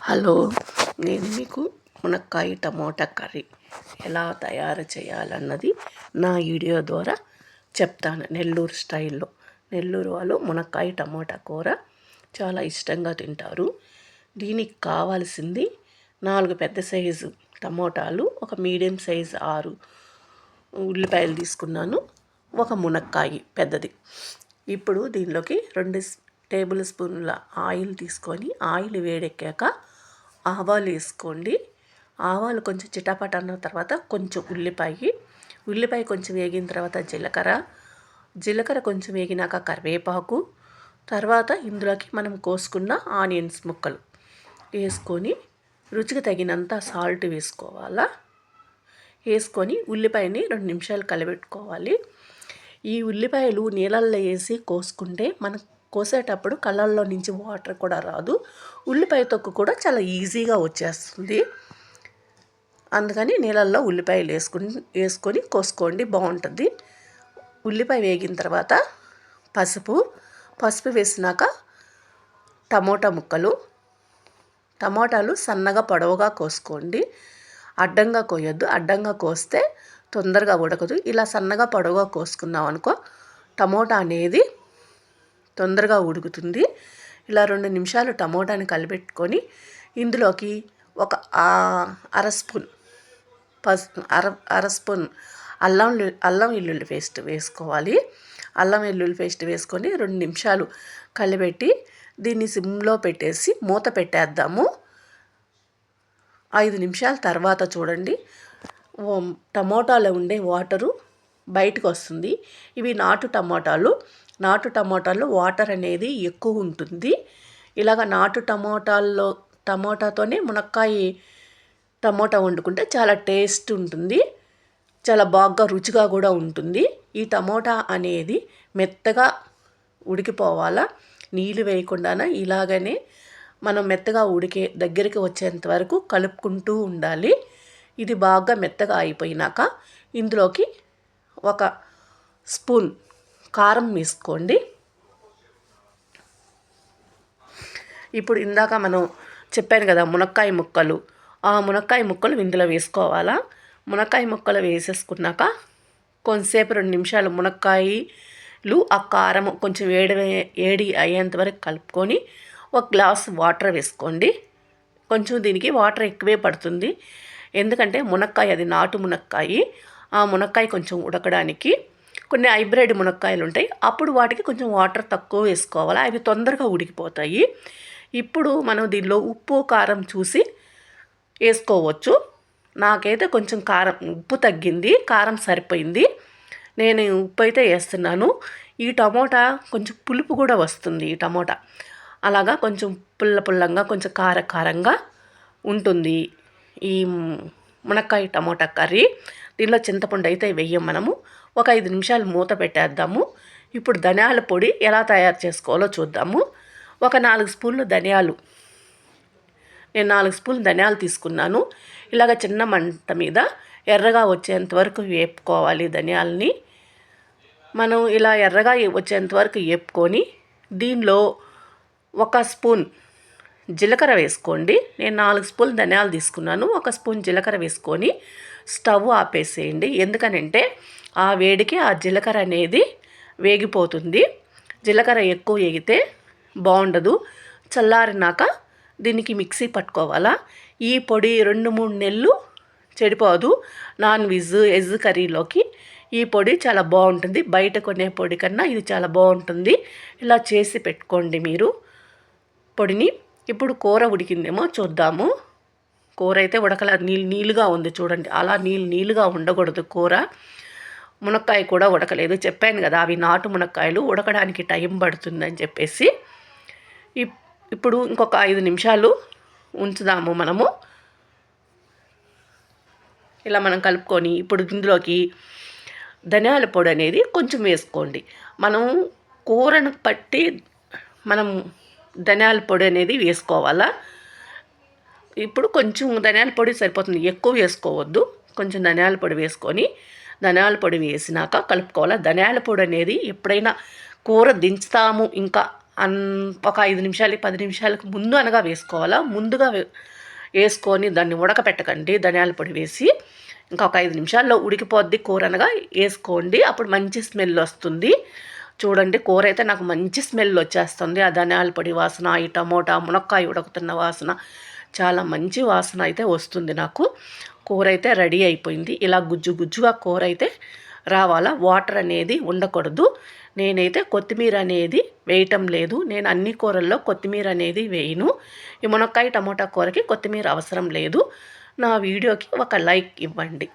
Hello, నేను మీకు మునక్కాయ టమోటా కర్రీ ఎలా తయారు చేయాలన్నది నా వీడియో ద్వారా చెప్తాను. నెల్లూరు స్టైల్లో. నెల్లూరు వాళ్ళు మునక్కాయ టమోటా కూర చాలా ఇష్టంగా తింటారు. దీనికి కావాల్సింది 4 పెద్ద సైజు టమోటాలు, ఒక మీడియం సైజు 6 ఉల్లిపాయలు తీసుకున్నాను, ఒక మునక్కాయ పెద్దది. ఇప్పుడు దీనిలోకి 2 టేబుల్ స్పూన్ల ఆయిల్ తీసుకొని, ఆయిల్ వేడెక్కాక ఆవాలు వేసుకోండి. ఆవాలు కొంచెం చిటాపట అన్న తర్వాత కొంచెం ఉల్లిపాయ కొంచెం వేగిన తర్వాత జీలకర్ర కొంచెం వేగినాక కరివేపాకు, తర్వాత ఇందులోకి మనం కోసుకున్న ఆనియన్స్ ముక్కలు వేసుకొని రుచికి తగినంత సాల్ట్ వేసుకొని ఉల్లిపాయని 2 నిమిషాలు కలబెట్టుకోవాలి. ఈ ఉల్లిపాయలు నీళ్ళల్లో వేసి కోసుకుంటే మనకు కోసేటప్పుడు కళ్ళల్లో నుంచి వాటర్ కూడా రాదు. ఉల్లిపాయ తొక్కు కూడా చాలా ఈజీగా వచ్చేస్తుంది. అందుకని నీళ్ళల్లో ఉల్లిపాయలు వేసుకొని కోసుకోండి, బాగుంటుంది. ఉల్లిపాయ వేగిన తర్వాత పసుపు వేసినాక టమోటాలు సన్నగా పొడవుగా కోసుకోండి. అడ్డంగా కోయొద్దు, అడ్డంగా కోస్తే తొందరగా ఉడకదు. ఇలా సన్నగా పొడవుగా కోసుకున్నాం అనుకో, టమోటా అనేది తొందరగా ఉడుకుతుంది. ఇలా 2 నిమిషాలు టమోటాని కలిపెట్టుకొని ఇందులోకి ఒక అర స్పూన్ అల్లం వెల్లుల్లి పేస్ట్ వేసుకోవాలి. అల్లం వెల్లుల్లి పేస్ట్ వేసుకొని 2 నిమిషాలు కలిపెట్టి దీన్ని సిమ్లో పెట్టేసి మూత పెట్టేద్దాము. 5 నిమిషాల తర్వాత చూడండి, టమోటాలో ఉండే వాటరు బయటకు వస్తుంది. ఇవి నాటు టమోటాలు వాటర్ అనేది ఎక్కువ ఉంటుంది. ఇలాగ నాటు టమోటాతోనే టమోటా వండుకుంటే చాలా టేస్ట్ ఉంటుంది, చాలా బాగా రుచిగా కూడా ఉంటుంది. ఈ టమోటా అనేది మెత్తగా ఉడికిపోవాలా, నీళ్ళు వేయకుండా ఇలాగనే మనం మెత్తగా దగ్గరికి వచ్చేంత వరకు కలుపుకుంటూ ఉండాలి. ఇది బాగా మెత్తగా అయిపోయినాక ఇందులోకి 1 స్పూన్ కారం వేసుకోండి. ఇప్పుడు ఇందాక మనం చెప్పాను కదా మునక్కాయ ముక్కలు, ఆ మునక్కాయ ముక్కలు ఇందులో వేసుకోవాలా. మునక్కాయ ముక్కలు వేసేసుకున్నాక కొంతసేపు 2 నిమిషాలు మునక్కాయలు ఆ కారం కొంచెం వేడి అయ్యేంత వరకు కలుపుకొని 1 గ్లాస్ వాటర్ వేసుకోండి. కొంచెం దీనికి వాటర్ ఎక్కువే పడుతుంది, ఎందుకంటే మునక్కాయ అది నాటు మునక్కాయ. ఆ మునక్కాయ కొంచెం ఉడకడానికి, కొన్ని హైబ్రిడ్ మునక్కాయలు ఉంటాయి, అప్పుడు వాటికి కొంచెం వాటర్ తక్కువ వేసుకోవాలి, అవి తొందరగా ఉడికిపోతాయి. ఇప్పుడు మనం దీనిలో ఉప్పు కారం చూసి వేసుకోవచ్చు. నాకైతే కొంచెం ఉప్పు తగ్గింది, కారం సరిపోయింది. నేను ఉప్పు అయితే వేస్తున్నాను. ఈ టమోటా కొంచెం పులుపు కూడా వస్తుంది. ఈ టమోటా అలాగా కొంచెం పుల్లంగా కొంచెం కారంగా ఉంటుంది ఈ మునక్కాయ టమోటా కర్రీ. దీనిలో చింతపండు అయితే వెయ్యం మనము. ఒక 5 నిమిషాలు మూత పెట్టేద్దాము. ఇప్పుడు ధనియాల పొడి ఎలా తయారు చేసుకోవాలో చూద్దాము. ఒక 4 స్పూన్లు ధనియాలు, నేను 4 స్పూన్లు ధనియాలు తీసుకున్నాను. ఇలాగ చిన్న మంట మీద ఎర్రగా వచ్చేంత వరకు వేపుకోవాలి. ధనియాలని మనం ఇలా ఎర్రగా వచ్చేంత వరకు వేపుకొని దీనిలో 1 స్పూన్ జీలకర్ర వేసుకోండి. నేను 4 స్పూన్లు ధనియాలు తీసుకున్నాను. 1 స్పూన్ జీలకర్ర వేసుకొని స్టవ్ ఆపేసేయండి. ఎందుకనంటే ఆ వేడికి ఆ జీలకర్ర అనేది వేగిపోతుంది. జీలకర్ర ఎక్కువ వేగితే బాగుండదు. చల్లారినాక దీనికి మిక్సీ పట్టుకోవాలా. ఈ పొడి 2-3 నెలలు చెడిపోదు. వెజ్ కర్రీలోకి ఈ పొడి చాలా బాగుంటుంది. బయట కొనే పొడి కన్నా ఇది చాలా బాగుంటుంది. ఇలా చేసి పెట్టుకోండి మీరు పొడిని. ఇప్పుడు కూర ఉడికిందేమో చూద్దాము. కూర అయితే ఉడకలా, నీళ్ళుగా ఉంది చూడండి. అలా నీళ్ళుగా ఉండకూడదు కూర. మునక్కాయ కూడా ఉడకలేదు, చెప్పాను కదా అవి నాటు మునక్కాయలు, ఉడకడానికి టైం పడుతుందని చెప్పేసి. ఇప్పుడు ఇంకొక 5 నిమిషాలు ఉంచుదాము మనము. ఇలా మనం కలుపుకొని ఇప్పుడు ఇందులోకి ధనియాల పొడి అనేది కొంచెం వేసుకోండి. మనం కూరను పట్టి మనం ధనియాల పొడి అనేది వేసుకోవాలా. ఇప్పుడు కొంచెం ధనియాల పొడి సరిపోతుంది, ఎక్కువ వేసుకోవద్దు. కొంచెం ధనియాల పొడి వేసుకొని ధనియాల పొడి వేసినాక కలుపుకోవాలి. ధనియాల పొడి అనేది ఎప్పుడైనా కూర దించుతాము ఇంకా ఒక 5 నిమిషాలు 10 నిమిషాలకు ముందు అనగా వేసుకోవాలా. ముందుగా వేసుకొని దాన్ని ఉడకపెట్టకండి. ధనియాల పొడి వేసి ఇంకొక 5 నిమిషాల్లో ఉడికిపోద్ది కూర అనగా వేసుకోండి. అప్పుడు మంచి స్మెల్ వస్తుంది. చూడండి కూర అయితే నాకు మంచి స్మెల్ వచ్చేస్తుంది. ఆ ధనియాల పొడి వాసన, ఈ టమోటా మునక్కాయ ఉడుకుతున్న వాసన, చాలా మంచి వాసన అయితే వస్తుంది నాకు. కూర అయితే రెడీ అయిపోయింది. ఇలా గుజ్జు గుజ్జుగా కూర అయితే రావాలా, వాటర్ అనేది ఉండకూడదు. నేనైతే కొత్తిమీర అనేది వేయటం లేదు. నేను అన్ని కూరల్లో కొత్తిమీర అనేది వేయను. ఈ మునక్కాయ టమోటా కూరకి కొత్తిమీర అవసరం లేదు. నా వీడియోకి ఒక లైక్ ఇవ్వండి.